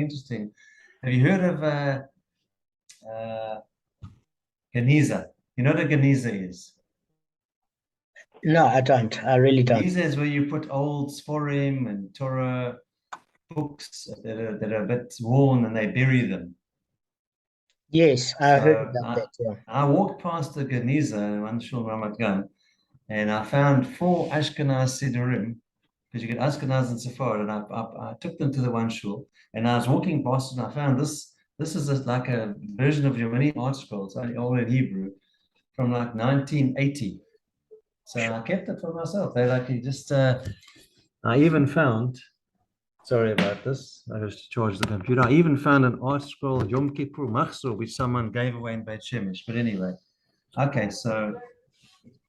interesting. Have you heard of Geniza? You know what a Geniza is? No, I don't. I really don't. Geniza is where you put old Sforim and Torah books that are a bit worn and they bury them. Yes, I heard about that. Yeah. I walked past the Geniza in Manshul Ramat Gan and I found 4 Ashkenaz Siddurim because you get Ashkenaz and Sephard, and I took them to the one shul, and I was walking past and I found this. This is like a version of your mini art scrolls, only all in Hebrew, from like 1980. So I kept it for myself. They like just. I even found. Sorry about this. I just to charge the computer. I even found an art scroll Yom Kippur Machzor, which someone gave away in Beit Shemesh. But anyway, okay. So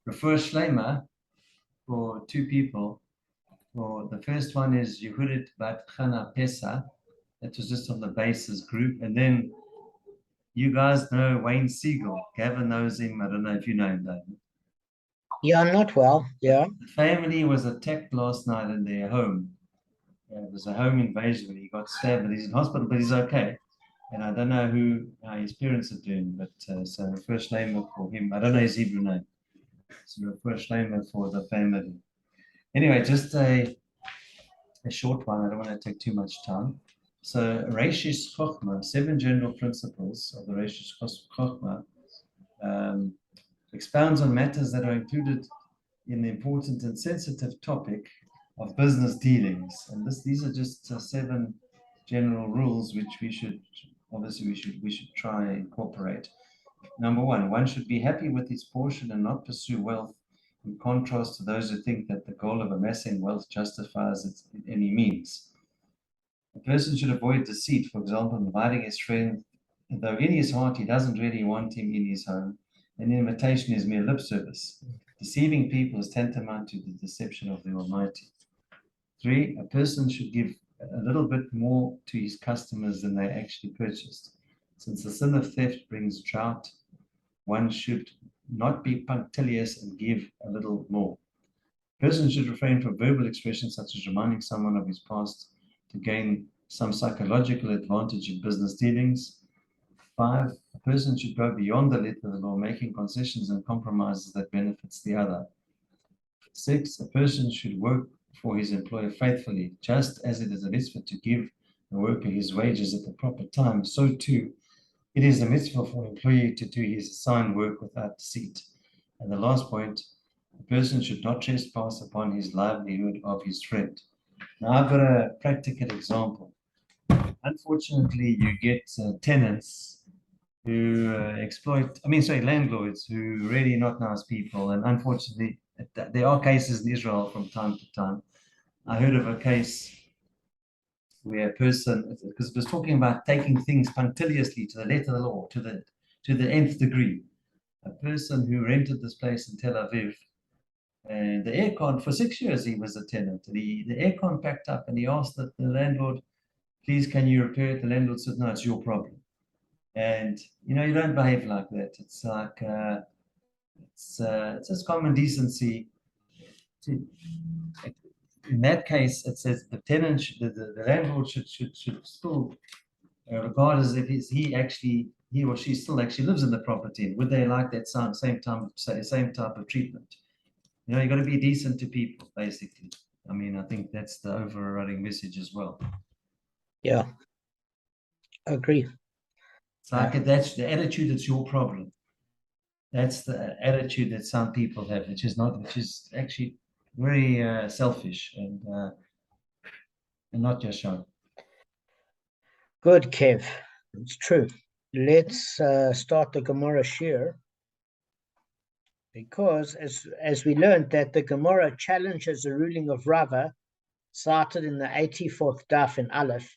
the first shlema for 2 people. Well, the first one is Yehudit Bat Chana Pesa. That was just on the basis group. And then you guys know Wayne Siegel. Gavin knows him. I don't know if you know him, David. Yeah, not well. Yeah. The family was attacked last night in their home. It was a home invasion. He got stabbed, but he's in hospital, but he's okay. And I don't know how his parents are doing, but so the first name for him, I don't know his Hebrew name. So the first name for the family. Anyway, just a short one. I don't want to take too much time. So Reishis Chochma, 7 general principles of the Reishis Chochma, expounds on matters that are included in the important and sensitive topic of business dealings. And these are just 7 general rules which we should try and incorporate. Number 1, one should be happy with his portion and not pursue wealth, in contrast to those who think that the goal of amassing wealth justifies it in any means. A person should avoid deceit, for example, inviting his friend, though in his heart he doesn't really want him in his home. An invitation is mere lip service. Deceiving people is tantamount to the deception of the Almighty. 3, a person should give a little bit more to his customers than they actually purchased. Since the sin of theft brings drought, one should not be punctilious and give a little more. A person should refrain from verbal expressions such as reminding someone of his past to gain some psychological advantage in business dealings. 5, a person should go beyond the letter of the law, making concessions and compromises that benefits the other. 6, a person should work for his employer faithfully, just as it is a mitzvah to give the worker his wages at the proper time, so too it is a mitzvah for an employee to do his assigned work without deceit. And the last point, a person should not trespass upon his livelihood of his friend. Now, I've got a practical example. Unfortunately, you get tenants who landlords who are really not nice people. And unfortunately, there are cases in Israel from time to time. I heard of a case where a person, because it was talking about taking things punctiliously to the letter of the law, to the nth degree. A person who rented this place in Tel Aviv, and the aircon, for 6 years he was a tenant, and the aircon packed up, and he asked the landlord, please, can you repair it? The landlord said, no, it's your problem. And you don't behave like that. It's like it's just common decency. In that case, it says the tenant, the landlord should still regard as if he or she still actually lives in the property. Would they like that same type of treatment? You got to be decent to people, basically. I mean, I think that's the overriding message as well. Yeah, I agree. It's like that's the attitude. It's your problem. That's the attitude that some people have, which is actually very selfish and not just shown. Good, Kev. It's true. Let's start the Gemara shir, because as we learned that the Gemara challenges the ruling of Rava, cited in the 84th daf in Aleph,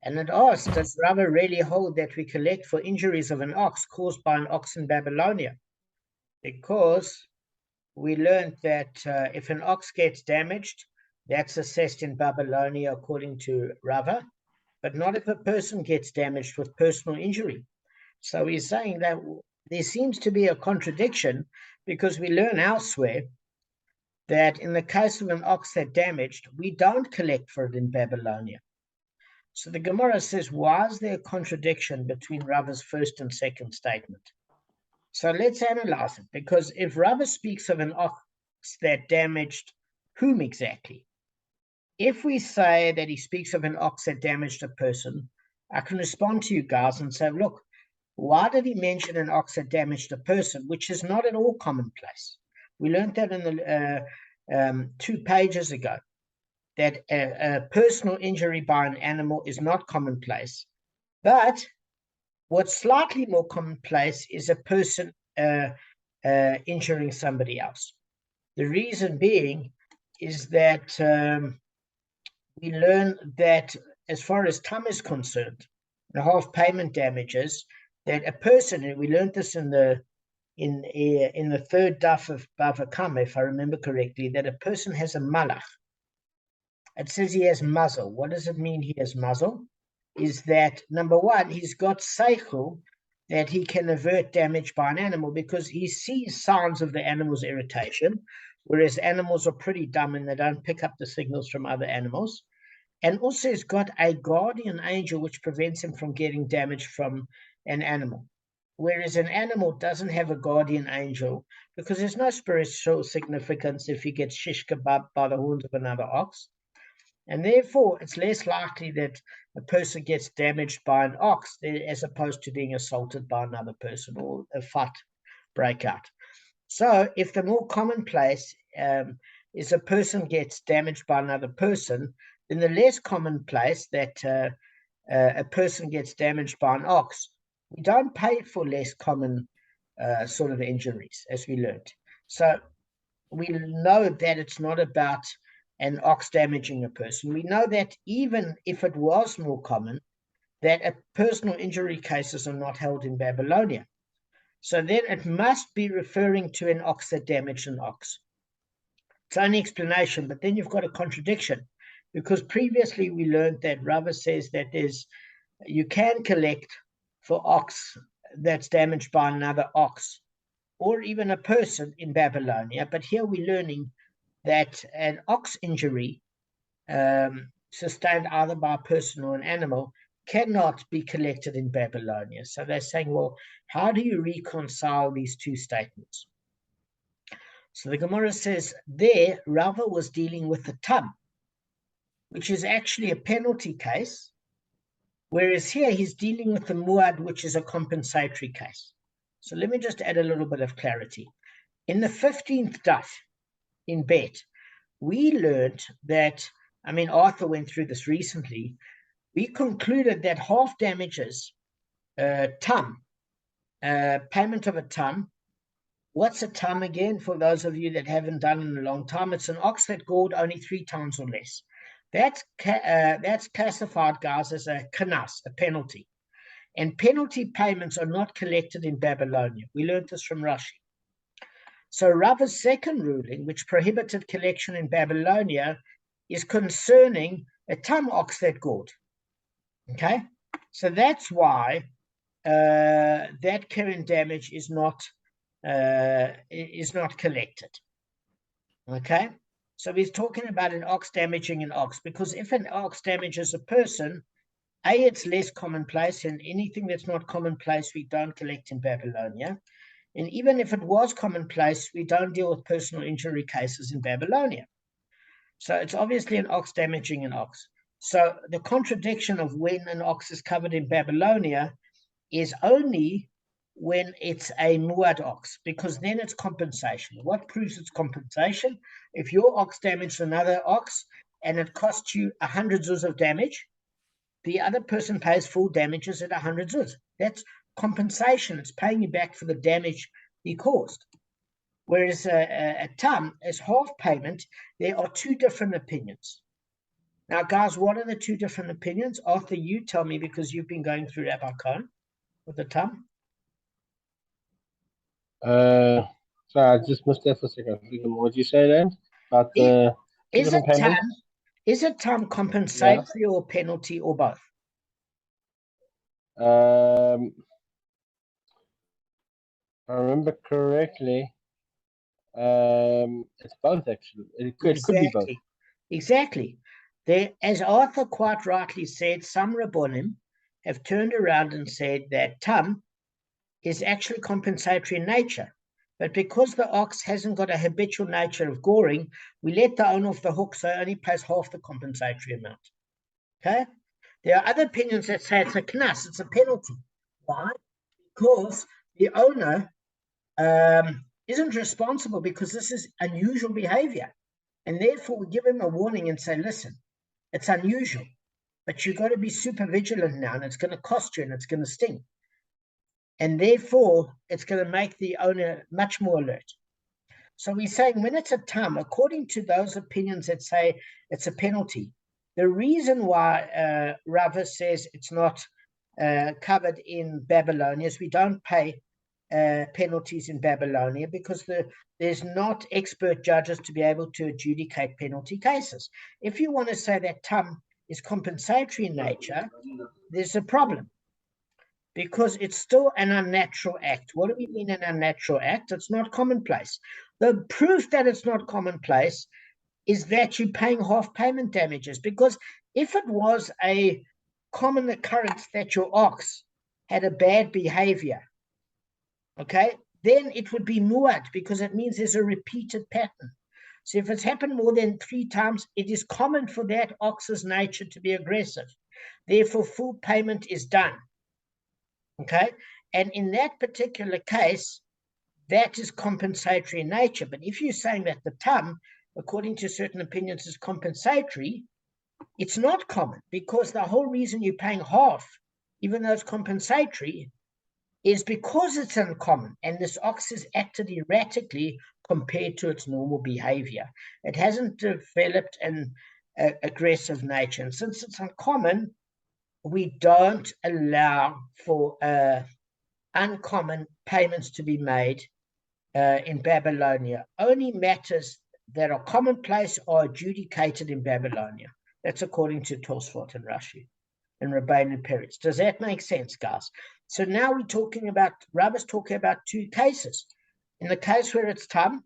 and it asks, does Rava really hold that we collect for injuries of an ox caused by an ox in Babylonia? Because we learned that if an ox gets damaged, that's assessed in Babylonia according to Rava, but not if a person gets damaged with personal injury. So he's saying that there seems to be a contradiction, because we learn elsewhere that in the case of an ox that damaged, we don't collect for it in Babylonia. So the Gemara says, why is there a contradiction between Rava's first and second statement? So let's analyze it, because if Rava speaks of an ox that damaged whom exactly? If we say that he speaks of an ox that damaged a person, I can respond to you guys and say, look, why did he mention an ox that damaged a person, which is not at all commonplace? We learned that in the 2 pages ago, that a personal injury by an animal is not commonplace. But what's slightly more commonplace is a person injuring somebody else. The reason being is that we learn that as far as Tam is concerned, the half payment damages, that a person, and we learned this in the 3rd daf of Bava Kamma, if I remember correctly, that a person has a malach. It says he has muzzle. What does it mean he has muzzle? Is that, number one, he's got seichel, that he can avert damage by an animal because he sees signs of the animal's irritation, whereas animals are pretty dumb and they don't pick up the signals from other animals. And also he's got a guardian angel which prevents him from getting damage from an animal. Whereas an animal doesn't have a guardian angel because there's no spiritual significance if he gets shish kebab by the horns of another ox. And therefore, it's less likely that a person gets damaged by an ox as opposed to being assaulted by another person or a fight breakout. So if the more commonplace is a person gets damaged by another person, then the less commonplace that a person gets damaged by an ox, we don't pay for less common sort of injuries, as we learned. So we know that it's not about an ox damaging a person. We know that even if it was more common, that personal injury cases are not held in Babylonia. So then it must be referring to an ox that damaged an ox. It's only explanation, but then you've got a contradiction, because previously we learned that Rava says that you can collect for ox that's damaged by another ox, or even a person in Babylonia. But here we're learning that an ox injury sustained either by a person or an animal cannot be collected in Babylonia. So they're saying, well, how do you reconcile these two statements? So the Gemara says there, Rava was dealing with the tam, which is actually a penalty case, whereas here he's dealing with the muad, which is a compensatory case. So let me just add a little bit of clarity. In the 15th daf, in Bet, we learned that, Arthur went through this recently, we concluded that half damages, tam, payment of a tam. What's a tam again, for those of you that haven't done it in a long time? It's an ox that gored only 3 times or less. That's classified, guys, as a kanas, a penalty. And penalty payments are not collected in Babylonia. We learned this from Rashi. So Rava's second ruling, which prohibited collection in Babylonia, is concerning a tam ox that gored. Okay, so that's why that current damage is not collected. Okay, so he's talking about an ox damaging an ox, because if an ox damages a person, it's less commonplace, and anything that's not commonplace we don't collect in Babylonia. And even if it was commonplace, we don't deal with personal injury cases in Babylonia. So it's obviously an ox damaging an ox. So the contradiction of when an ox is covered in Babylonia is only when it's a muad ox, because then it's compensation. What proves it's compensation? If your ox damaged another ox and it costs you 100 zuz of damage, the other person pays full damages at 100 zuz. That's compensation. It's paying you back for the damage he caused. Whereas a tam is half payment. There are 2 different opinions. Now, guys, what are the 2 different opinions? Arthur, you tell me, because you've been going through Rabbi Cohen with the tam. So I just missed that for a second. What did you say then? About the is a tam compensatory or penalty or both? If I remember correctly, it's both actually. It could be both. Exactly. There, as Arthur quite rightly said, some Rabbonim have turned around and said that tam is actually compensatory in nature. But because the ox hasn't got a habitual nature of goring, we let the owner off the hook, so it only pays half the compensatory amount. Okay? There are other opinions that say it's a knas, it's a penalty. Why? Because the owner isn't responsible because this is unusual behavior. And therefore, we give him a warning and say, listen, it's unusual, but you've got to be super vigilant now, and it's going to cost you and it's going to sting. And therefore, it's going to make the owner much more alert. So we're saying when it's a tam, according to those opinions that say it's a penalty, the reason why Rava says it's not covered in Babylonia is we don't pay penalties in Babylonia because there's not expert judges to be able to adjudicate penalty cases. If you want to say that tam is compensatory in nature, there's a problem because it's still an unnatural act. What do we mean an unnatural act? It's not commonplace. The proof that it's not commonplace is that you're paying half payment damages, because if it was a common occurrence that your ox had a bad behavior, okay, then it would be muad, because it means there's a repeated pattern. So if it's happened more than 3 times, it is common for that ox's nature to be aggressive. Therefore, full payment is done. Okay, and in that particular case, that is compensatory in nature. But if you're saying that the tam, according to certain opinions, is compensatory, it's not common, because the whole reason you're paying half, even though it's compensatory, is because it's uncommon and this ox has acted erratically compared to its normal behavior. It hasn't developed an aggressive nature. And since it's uncommon, we don't allow for uncommon payments to be made in Babylonia. Only matters that are commonplace are adjudicated in Babylonia. That's according to Tosfot and Rashi and Rabbeinu and Peretz. Does that make sense, guys? So now we're talking about, Rabbi's talking about 2 cases. In the case where it's tam,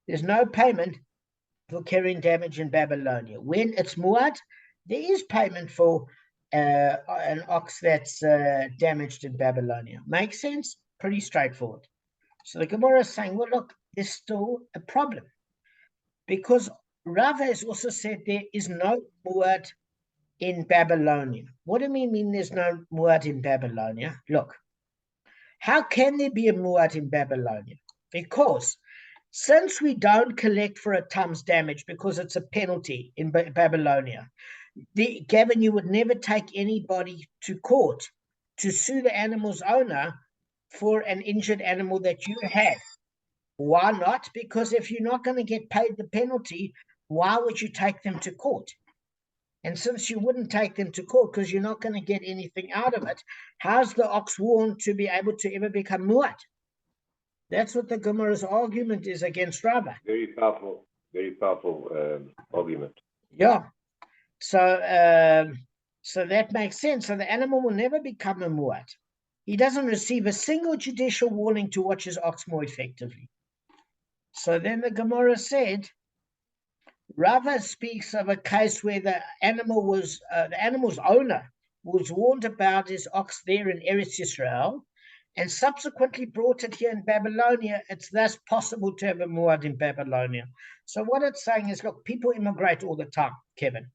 there's no payment for carrying damage in Babylonia. When it's muad, there is payment for an ox that's damaged in Babylonia. Makes sense? Pretty straightforward. So the Gemara is saying, well, look, there's still a problem, because Rava has also said there is no muad in Babylonia. What do we mean there's no muad in Babylonia? Look, how can there be a muad in Babylonia? Because since we don't collect for a tam's damage because it's a penalty in Babylonia, Gavin, you would never take anybody to court to sue the animal's owner for an injured animal that you have. Why not? Because if you're not going to get paid the penalty, why would you take them to court? And since you wouldn't take them to court because you're not going to get anything out of it, how's the ox warned to be able to ever become muad? That's what the Gemara's argument is against Rava. Very powerful argument. Yeah. So that makes sense. So the animal will never become a muad. He doesn't receive a single judicial warning to watch his ox more effectively. So then the Gemara said, Rava speaks of a case where the animal's owner was warned about his ox there in Eretz Yisrael, and subsequently brought it here in Babylonia. It's thus possible to have a muad in Babylonia. So what it's saying is, look, people immigrate all the time, Kevin.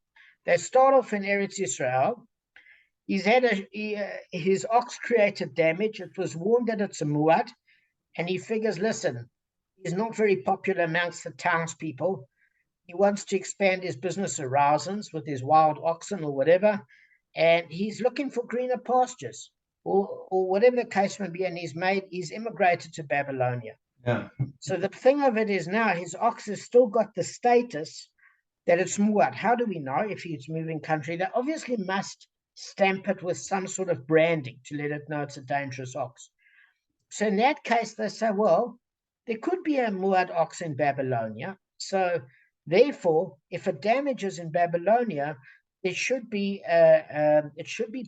They start off in Eretz Yisrael. He's had his ox created damage. It was warned that it's a muad, and he figures, listen, he's not very popular amongst the townspeople. He wants to expand his business arousals with his wild oxen or whatever, and he's looking for greener pastures or whatever the case may be, and he's immigrated to Babylonia. Yeah. So the thing of it is now his ox has still got the status that it's muad. How do we know if he's moving country? They obviously must stamp it with some sort of branding to let it know it's a dangerous ox. So in that case, they say, well, there could be a muad ox in Babylonia. So therefore, if it damages in Babylonia, it should be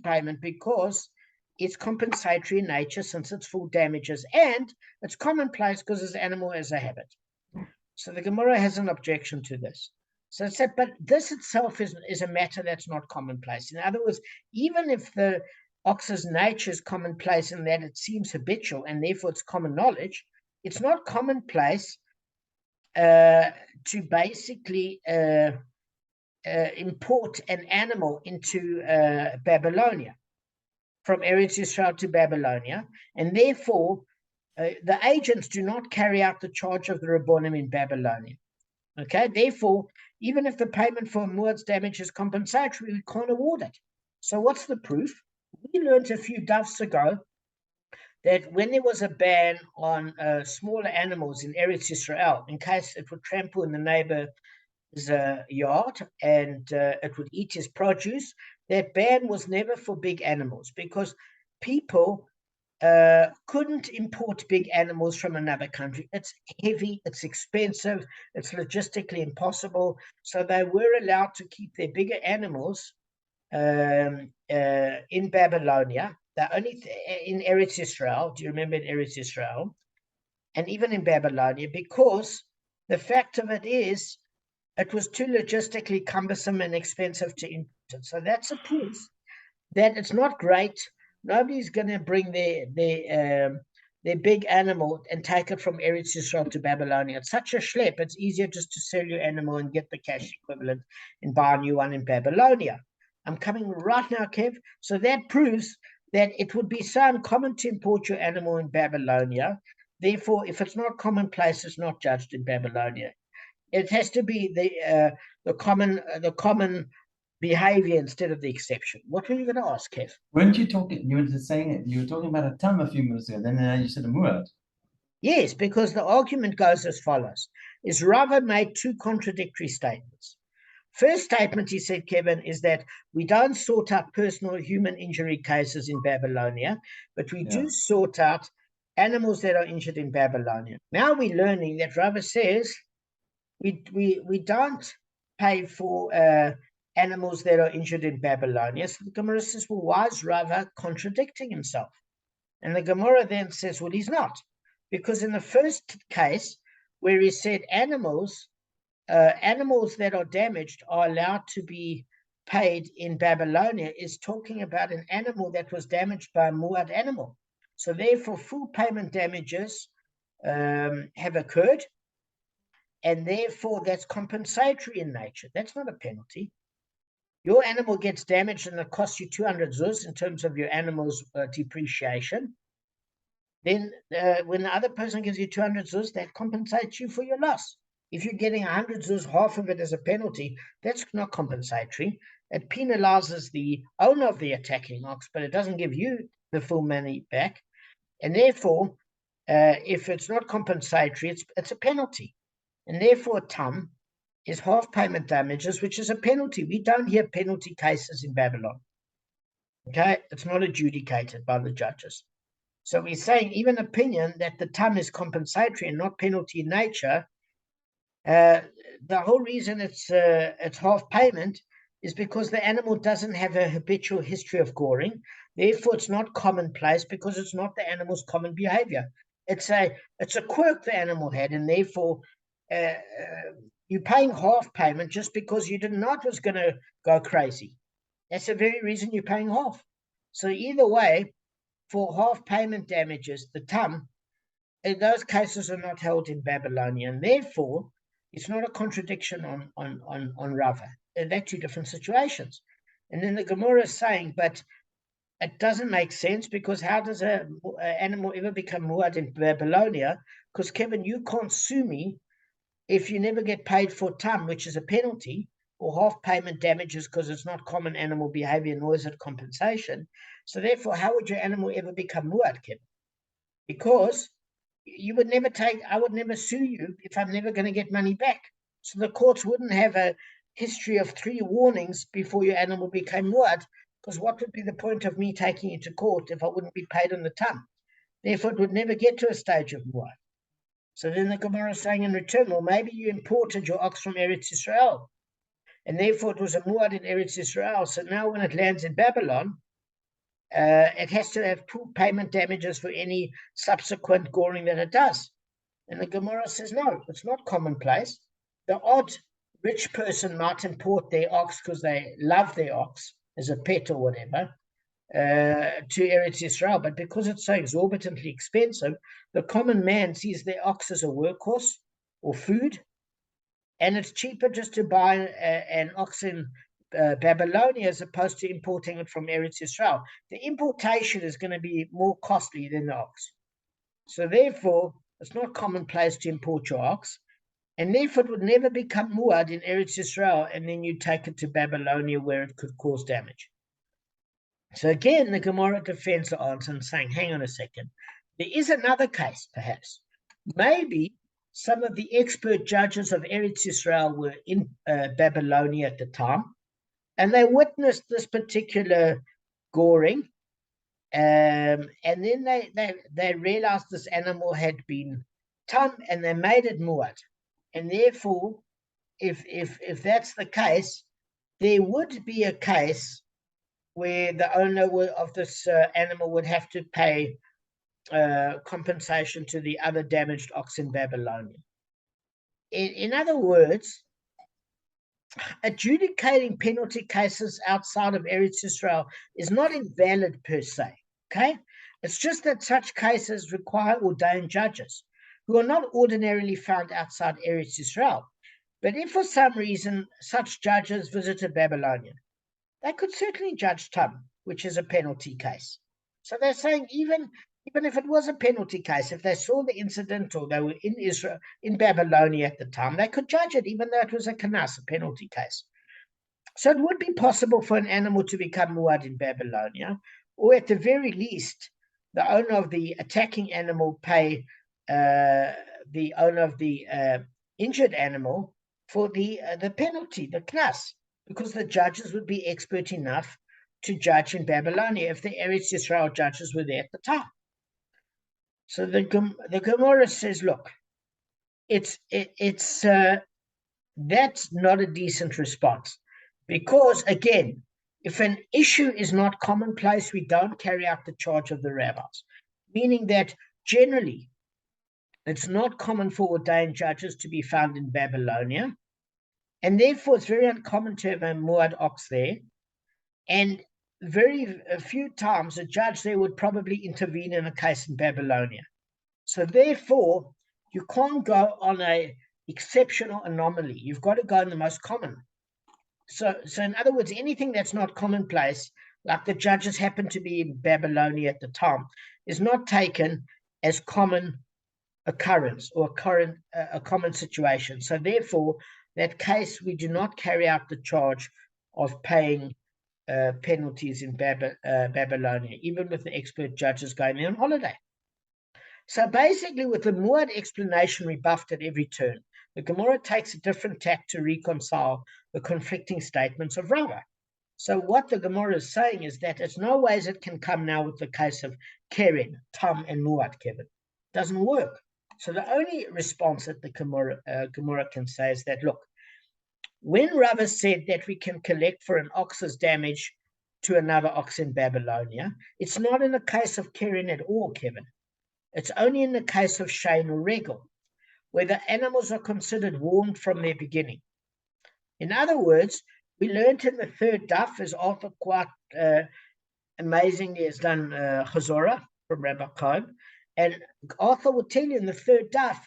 payment because it's compensatory in nature since it's full damages, and it's commonplace because this animal has a habit. So the Gemara has an objection to this. So it said, but this itself is a matter that's not commonplace. In other words, even if the ox's nature is commonplace in that it seems habitual and therefore it's common knowledge, it's not commonplace to basically import an animal into Babylonia, from Eretz Yisrael to Babylonia, and therefore the agents do not carry out the charge of the Rabbonim in Babylonia. Okay, therefore, even if the payment for Muad's damage is compensatory, we can't award it. So what's the proof? We learned a few dafs ago that when there was a ban on smaller animals in Eretz Yisrael, in case it would trample in the neighbor's yard and it would eat his produce, that ban was never for big animals because people couldn't import big animals from another country. It's heavy, it's expensive, it's logistically impossible. So they were allowed to keep their bigger animals in Babylonia. They're only in Eretz Yisrael. Do you remember in Eretz Yisrael? And even in Babylonia, because the fact of it is, it was too logistically cumbersome and expensive to import it. So that's a proof that it's not great. Nobody's going to bring their big animal and take it from Eretz Yisrael to Babylonia. It's such a schlep. It's easier just to sell your animal and get the cash equivalent and buy a new one in Babylonia. I'm coming right now, Kev. So that proves that it would be so uncommon to import your animal in Babylonia. Therefore, if it's not commonplace, it's not judged in Babylonia. It has to be the common behavior instead of the exception. What were you going to ask, Kev? Weren't you talking? You were just saying it. You were talking about a tam a few minutes ago. Then you said a muad. Yes, because the argument goes as follows: is Rava made two contradictory statements. First statement, he said, Kevin, is that we don't sort out personal human injury cases in Babylonia, but we do sort out animals that are injured in Babylonia. Now we're learning that Rava says we don't pay for animals that are injured in Babylonia. So the Gemara says, well, why is Rava contradicting himself? And the Gemara then says, well, he's not. Because in the first case, where he said animals that are damaged are allowed to be paid in Babylonia, is talking about an animal that was damaged by a muad animal. So therefore, full payment damages have occurred, and therefore that's compensatory in nature. That's not a penalty. Your animal gets damaged and it costs you 200 zuz in terms of your animal's depreciation. Then when the other person gives you 200 zuz, that compensates you for your loss. If you're getting 100 zuz, half of it as a penalty, that's not compensatory. It penalizes the owner of the attacking ox, but it doesn't give you the full money back. And therefore, if it's not compensatory, it's a penalty. And therefore, tam is half payment damages, which is a penalty. We don't hear penalty cases in Babylon. Okay, it's not adjudicated by the judges. So we're saying even opinion that the tam is compensatory and not penalty in nature. The whole reason it's half payment is because the animal doesn't have a habitual history of goring. Therefore, it's not commonplace because it's not the animal's common behavior. It's a quirk the animal had, and therefore you're paying half payment just because you didn't know it was going to go crazy. That's the very reason you're paying half. So either way, for half payment damages, the tam, those cases are not held in Babylonia, and therefore it's not a contradiction on Rava. They're two different situations. And then the Gemara is saying, but it doesn't make sense because how does an animal ever become muad in Babylonia? Because Kevin, you can't sue me if you never get paid for tam, which is a penalty, or half payment damages because it's not common animal behavior, nor is it compensation. So therefore, how would your animal ever become muad, Kevin? Because you would never I would never sue you if I'm never going to get money back. So the courts wouldn't have a history of 3 warnings before your animal became muad, because what would be the point of me taking you to court if I wouldn't be paid on the tam? Therefore, it would never get to a stage of muad. So then the Gemara is saying in return, well, maybe you imported your ox from Eretz Yisrael, and therefore it was a muad in Eretz Yisrael. So now when it lands in Babylon, it has to have full payment damages for any subsequent goring that it does. And the Gemara says, no, it's not commonplace. The odd rich person might import their ox because they love their ox as a pet or whatever to Eretz Yisrael, but because it's so exorbitantly expensive, the common man sees their ox as a workhorse or food, and it's cheaper just to buy an ox in Babylonia as opposed to importing it from Eretz Yisrael. The importation is going to be more costly than the ox. So therefore, it's not commonplace to import your ox, and therefore it would never become muad in Eretz Yisrael, and then you take it to Babylonia where it could cause damage. So again, the Gemara defends the answer and saying, hang on a second, there is another case, perhaps. Maybe some of the expert judges of Eretz Yisrael were in Babylonia at the time, and they witnessed this particular goring, and then they realized this animal had been tam, and they made it muad. And therefore, if that's the case, there would be a case where the owner of this animal would have to pay compensation to the other damaged ox in Babylonia. In other words, adjudicating penalty cases outside of Eretz Yisrael is not invalid per se, okay? It's just that such cases require ordained judges who are not ordinarily found outside Eretz Yisrael. But if for some reason such judges visited Babylonia, they could certainly judge tam, which is a penalty case. So they're saying even if it was a penalty case, if they saw the incident or they were in Israel, in Babylonia at the time, they could judge it, even though it was a kanas, a penalty case. So it would be possible for an animal to become muad in Babylonia, or at the very least, the owner of the attacking animal pay the owner of the injured animal for the penalty, the knas, because the judges would be expert enough to judge in Babylonia if the Eretz Yisrael judges were there at the time. So the Gemara says, look, that's not a decent response, because again, if an issue is not commonplace, we don't carry out the charge of the rabbis, meaning that generally it's not common for ordained judges to be found in Babylonia, and therefore it's very uncommon to have a muad ox there, and very few times a judge there would probably intervene in a case in Babylonia. So therefore, you can't go on a exceptional anomaly. You've got to go on the most common. So in other words, anything that's not commonplace, like the judges happen to be in Babylonia at the time, is not taken as common occurrence or a common situation. So therefore, that case, we do not carry out the charge of paying penalties in Babylonia, even with the expert judges going there on holiday. So basically, with the muad explanation rebuffed at every turn, the Gemara takes a different tack to reconcile the conflicting statements of Rava. So what the Gemara is saying is that there's no ways it can come now with the case of Keren, Tam, and Muad, Kevin. It doesn't work. So the only response that the Gemara can say is that, look, when Rava said that we can collect for an ox's damage to another ox in Babylonia, it's not in the case of Keren at all, Kevin. It's only in the case of Shane or Regal, where the animals are considered warned from their beginning. In other words, we learned in the third daf, as Arthur quite amazingly has done Chazorah from Rabbi Kabb, and Arthur will tell you in the third daf,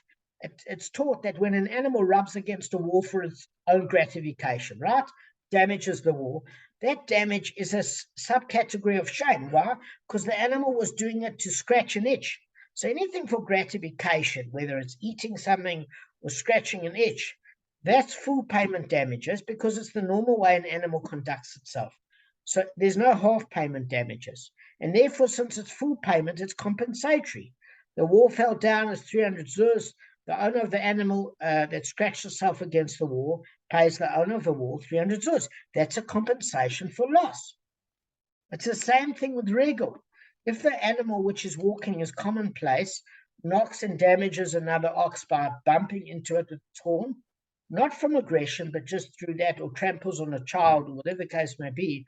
it's taught that when an animal rubs against a wall for its own gratification, right, damages the wall, that damage is a subcategory of shame. Why? Because the animal was doing it to scratch an itch. So anything for gratification, whether it's eating something or scratching an itch, that's full payment damages, because it's the normal way an animal conducts itself. So there's no half payment damages. And therefore, since it's full payment, it's compensatory. The wall fell down as 300 zuz. The owner of the animal that scratched itself against the wall pays the owner of the wall 300 zuz. That's a compensation for loss. It's the same thing with regal. If the animal which is walking is commonplace knocks and damages another ox by bumping into it with its horn, not from aggression, but just through that, or tramples on a child, or whatever the case may be,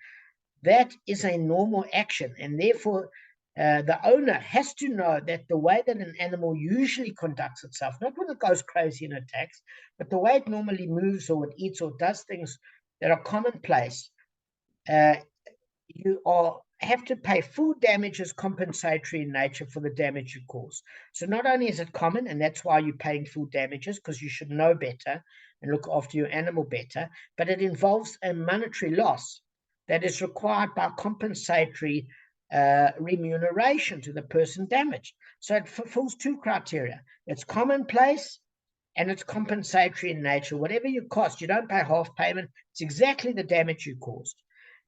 that is a normal action. And therefore, the owner has to know that the way that an animal usually conducts itself, not when it goes crazy and attacks, but the way it normally moves or it eats or does things that are commonplace, you have to pay full damages compensatory in nature for the damage you cause. So not only is it common, and that's why you're paying full damages, because you should know better and look after your animal better, but it involves a monetary loss that is required by compensatory remuneration to the person damaged. So it fulfills two criteria. It's commonplace and it's compensatory in nature. Whatever you cost, you don't pay half payment. It's exactly the damage you caused.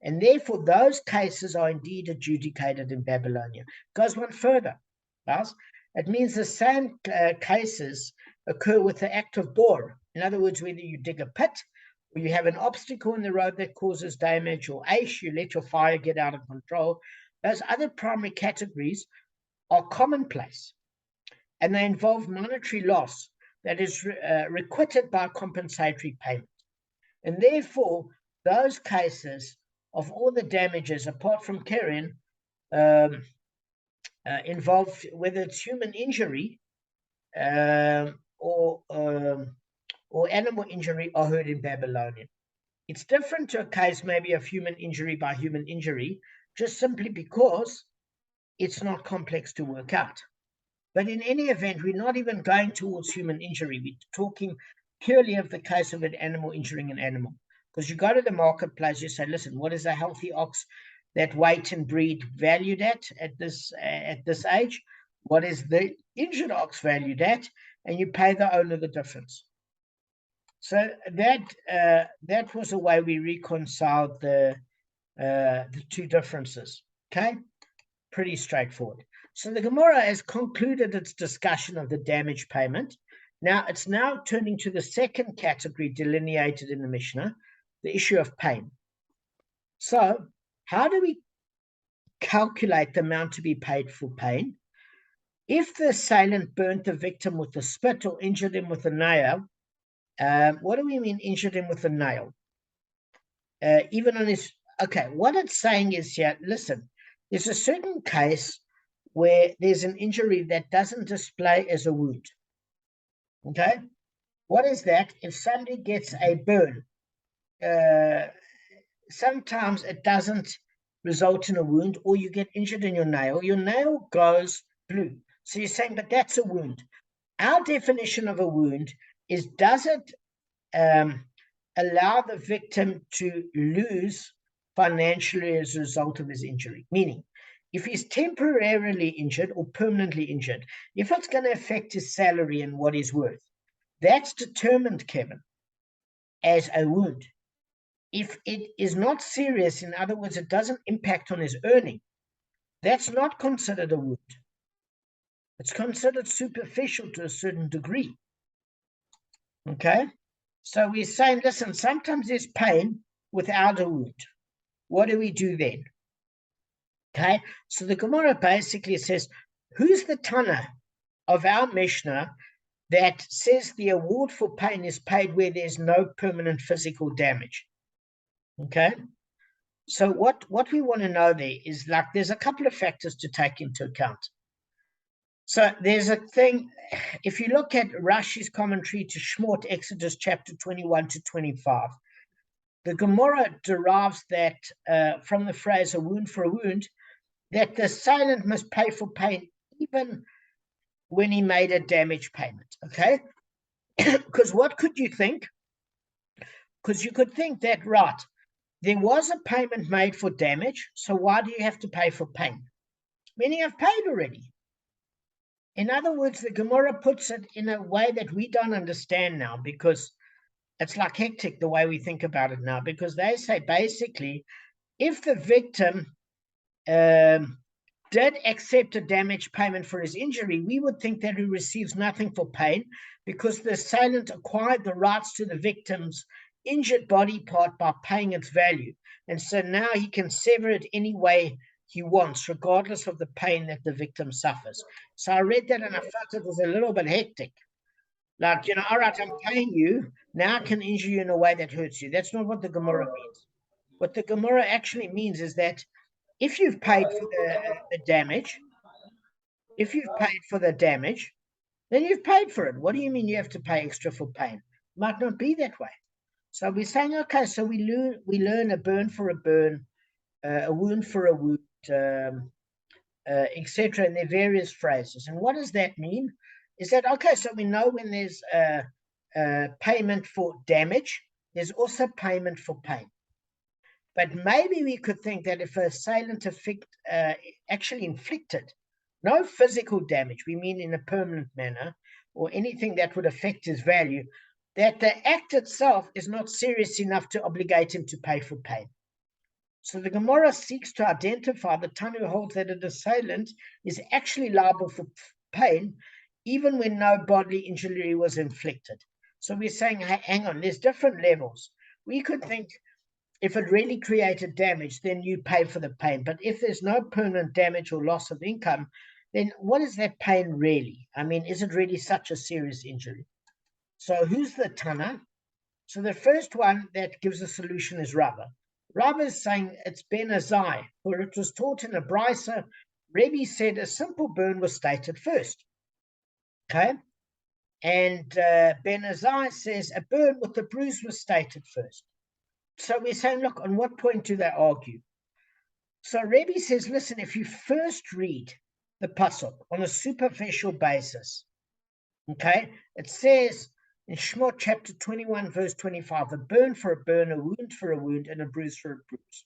And therefore, those cases are indeed adjudicated in Babylonia. It goes one further. Right? It means the same cases occur with the act of bore. In other words, whether you dig a pit, or you have an obstacle in the road that causes damage, or you let your fire get out of control. Those other primary categories are commonplace, and they involve monetary loss that is requited by compensatory payment. And therefore, those cases of all the damages, apart from carrion, involve whether it's human injury or animal injury, are heard in Babylonian. It's different to a case maybe of human injury by human injury, just simply because it's not complex to work out. But in any event, we're not even going towards human injury. We're talking purely of the case of an animal injuring an animal. Because you go to the marketplace, you say, listen, what is a healthy ox that weight and breed valued at this age? What is the injured ox valued at? And you pay the owner the difference. So that was a way we reconciled the two differences. Okay, pretty straightforward. So the Gemara has concluded its discussion of the damage payment. Now it's turning to the second category delineated in the Mishnah, the issue of pain. So how do we calculate the amount to be paid for pain? If the assailant burnt the victim with a spit or injured him with a nail, what do we mean injured him with a nail? Even on his, okay, what it's saying is here, listen, there's a certain case where there's an injury that doesn't display as a wound. Okay? What is that? If somebody gets a burn, sometimes it doesn't result in a wound, or you get injured in your nail goes blue. So you're saying, but that's a wound. Our definition of a wound is, does it allow the victim to lose financially as a result of his injury? Meaning, if he's temporarily injured or permanently injured, if it's going to affect his salary and what he's worth, that's determined, Kevin, as a wound. If it is not serious, in other words, it doesn't impact on his earning, that's not considered a wound. It's considered superficial to a certain degree. Okay? So we're saying, listen, sometimes there's pain without a wound. What do we do then? Okay? So the Gemara basically says, who's the Tana of our Mishnah that says the award for pain is paid where there's no permanent physical damage? Okay? So what we want to know there is, like, there's a couple of factors to take into account. So there's a thing, if you look at Rashi's commentary to Shmot, Exodus chapter 21 to 25, the Gemara derives that from the phrase a wound for a wound, that the assailant must pay for pain even when he made a damage payment, okay? Because what could you think? Because you could think that, right, there was a payment made for damage, so why do you have to pay for pain? Many have paid already. In other words, the Gemara puts it in a way that we don't understand now, because it's like hectic the way we think about it now, because they say basically, if the victim did accept a damage payment for his injury, we would think that he receives nothing for pain, because the assailant acquired the rights to the victim's injured body part by paying its value. And so now he can sever it any way he wants, regardless of the pain that the victim suffers. So I read that and I felt it was a little bit hectic. Like, all right, I'm paying you, now I can injure you in a way that hurts you. That's not what the Gemara means. What the Gemara actually means is that if you've paid for the damage, then you've paid for it. What do you mean you have to pay extra for pain? Might not be that way. So we're saying, okay, so we learn a burn for a burn, a wound for a wound, etc. And there are various phrases. And what does that mean? Is that, okay, so we know when there's payment for damage, there's also payment for pain. But maybe we could think that if an assailant actually inflicted no physical damage, we mean in a permanent manner, or anything that would affect his value, that the act itself is not serious enough to obligate him to pay for pain. So the Gemara seeks to identify the Tanu who holds that an assailant is actually liable for pain, even when no bodily injury was inflicted. So we're saying, hey, hang on, there's different levels. We could think if it really created damage, then you pay for the pain. But if there's no permanent damage or loss of income, then what is that pain really? I mean, is it really such a serious injury? So who's the Tana? So the first one that gives a solution is Rava. Rava is saying it's Ben Azai, for it was taught in a brisa. Rebbe said a simple burn was stated first. Okay? And Ben Azai says a burn with a bruise was stated first. So we're saying, look, on what point do they argue? So Rebbe says, listen, if you first read the pasuk on a superficial basis, okay, it says in Shemot chapter 21, verse 25, a burn for a burn, a wound for a wound, and a bruise for a bruise.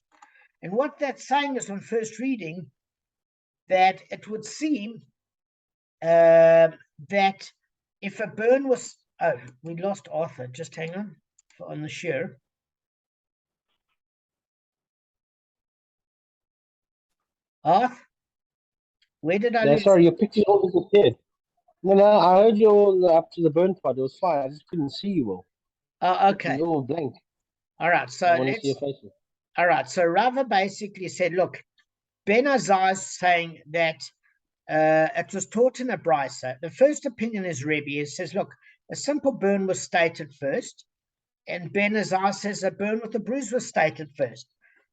And what that's saying is on first reading that it would seem that if a burn was, oh, we lost Arthur, just hang on the share. Arth, where did I lose? Sorry, your picture all disappeared. No, I heard you all up to the burn part. It was fine. I just couldn't see you all. Okay. It was all blank. All right. So I want to see your faces. All right. So Rava basically said, look, Ben Azai is saying that it was taught in a brisa. The first opinion is Rebbe. It says, look, a simple burn was stated first, and Ben Azai says a burn with a bruise was stated first.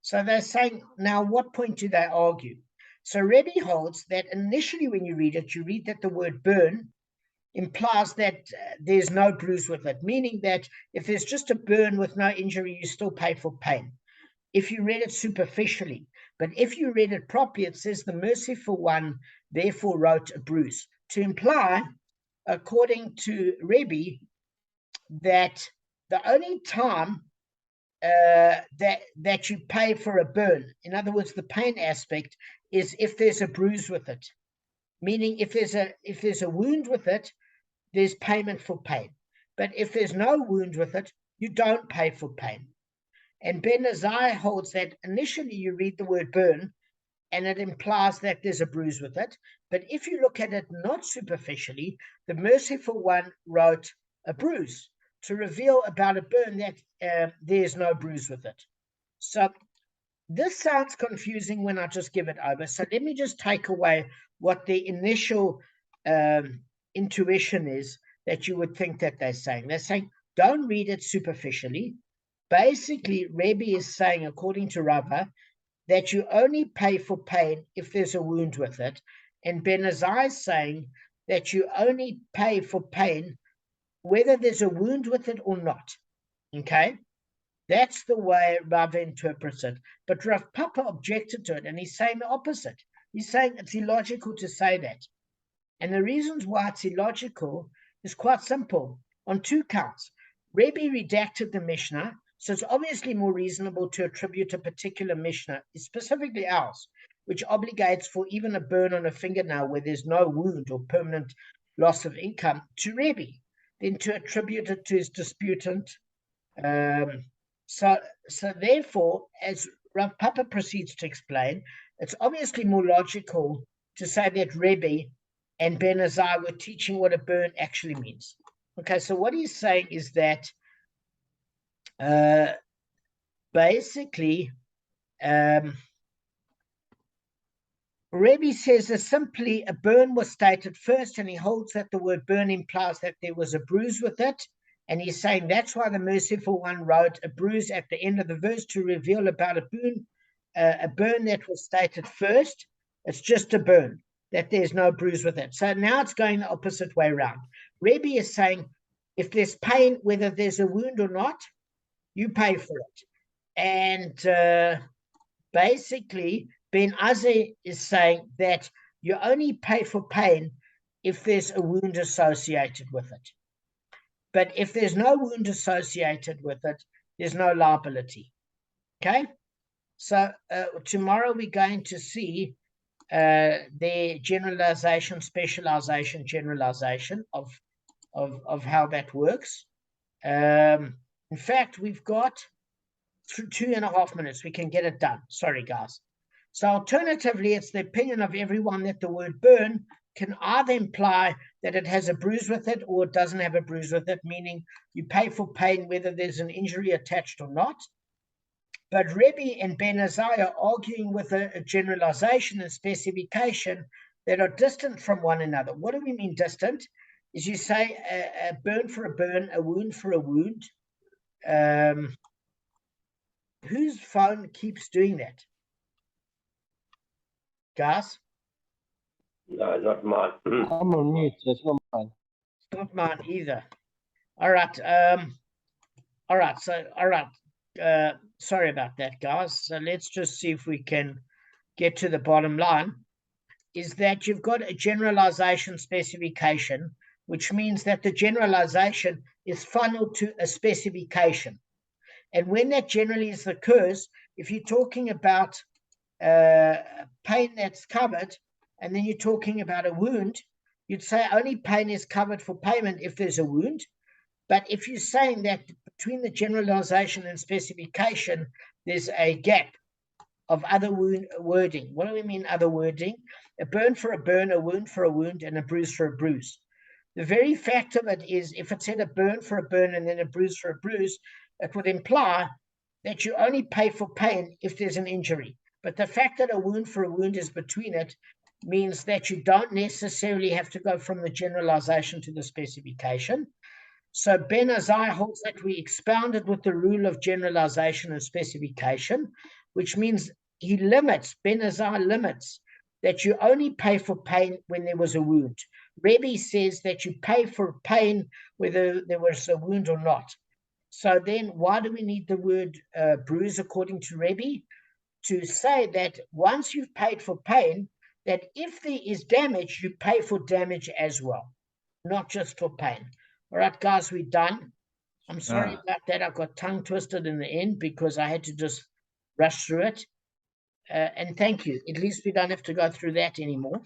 So they're saying, now what point do they argue? So Rebbe holds that initially when you read it, you read that the word burn implies that there's no bruise with it, meaning that if there's just a burn with no injury, you still pay for pain. If you read it superficially, but if you read it properly, it says the merciful one therefore wrote a bruise, to imply, according to Rebbe, that the only time that you pay for a burn, in other words, the pain aspect, is if there's a bruise with it. Meaning, if there's a wound with it, there's payment for pain. But if there's no wound with it, you don't pay for pain. And Ben Azai holds that initially you read the word burn, and it implies that there's a bruise with it. But if you look at it not superficially, the merciful one wrote a bruise to reveal about a burn that there's no bruise with it. So this sounds confusing when I just give it over. So let me just take away what the initial intuition is that you would think that they're saying. They're saying, don't read it superficially. Basically, Rebbe is saying, according to Rava, that you only pay for pain if there's a wound with it. And Ben Azai is saying that you only pay for pain whether there's a wound with it or not. Okay? That's the way Rava interprets it. But Rav Papa objected to it, and he's saying the opposite. He's saying it's illogical to say that. And the reasons why it's illogical is quite simple, on two counts. Rebbe redacted the Mishnah, so it's obviously more reasonable to attribute a particular Mishnah, specifically ours, which obligates for even a burn on a fingernail where there's no wound or permanent loss of income, to Rebbe, than to attribute it to his disputant. So therefore, as Rav Papa proceeds to explain, it's obviously more logical to say that Rebbe and Ben Azai were teaching what a burn actually means. Okay, so what he's saying is that basically, Rebbe says that simply a burn was stated first, and he holds that the word burn implies that there was a bruise with it. And he's saying that's why the merciful one wrote a bruise at the end of the verse to reveal about a a burn that was stated first. It's just a burn, that there's no bruise with it. So now it's going the opposite way around. Rebbe is saying, if there's pain, whether there's a wound or not, you pay for it. And basically, Ben Azai is saying that you only pay for pain if there's a wound associated with it. But if there's no wound associated with it, there's no liability. Okay? So tomorrow we're going to see the generalization, specialization, generalization of how that works. In fact, we've got 2.5 minutes. We can get it done. Sorry, guys. So alternatively, it's the opinion of everyone that the word burn can either imply that it has a bruise with it or it doesn't have a bruise with it, meaning you pay for pain whether there's an injury attached or not. But Rebbe and Ben Azai are arguing with a generalization and specification that are distant from one another. What do we mean distant? Is you say a burn for a burn, a wound for a wound. Whose phone keeps doing that? Guys? No, not mine. I'm on mute, so it's not mine. It's not mine either. All right. All right. Sorry about that, guys. So let's just see if we can get to the bottom line. Is that you've got a generalization specification, which means that the generalization is funneled to a specification. And when that generally occurs, if you're talking about pain that's covered, and then you're talking about a wound, you'd say only pain is covered for payment if there's a wound. But if you're saying that between the generalization and specification, there's a gap of other wording. What do we mean other wording? A burn for a burn, a wound for a wound, and a bruise for a bruise. The very fact of it is, if it said a burn for a burn and then a bruise for a bruise, it would imply that you only pay for pain if there's an injury. But the fact that a wound for a wound is between it means that you don't necessarily have to go from the generalization to the specification. So Ben Azai holds that we expounded with the rule of generalization and specification, which means Ben Azai limits that you only pay for pain when there was a wound. Rebbe says that you pay for pain whether there was a wound or not. So then why do we need the word bruise according to Rebbe? To say that once you've paid for pain, that if there is damage, you pay for damage as well, not just for pain. All right, guys, we're done. I'm sorry about that. I got tongue twisted in the end because I had to just rush through it. And thank you. At least we don't have to go through that anymore.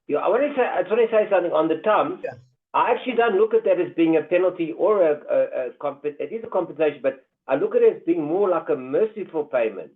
Yeah, I just want to say something on the term. Yeah. I actually don't look at that as being a penalty or it is a compensation, but I look at it as being more like a merciful payment.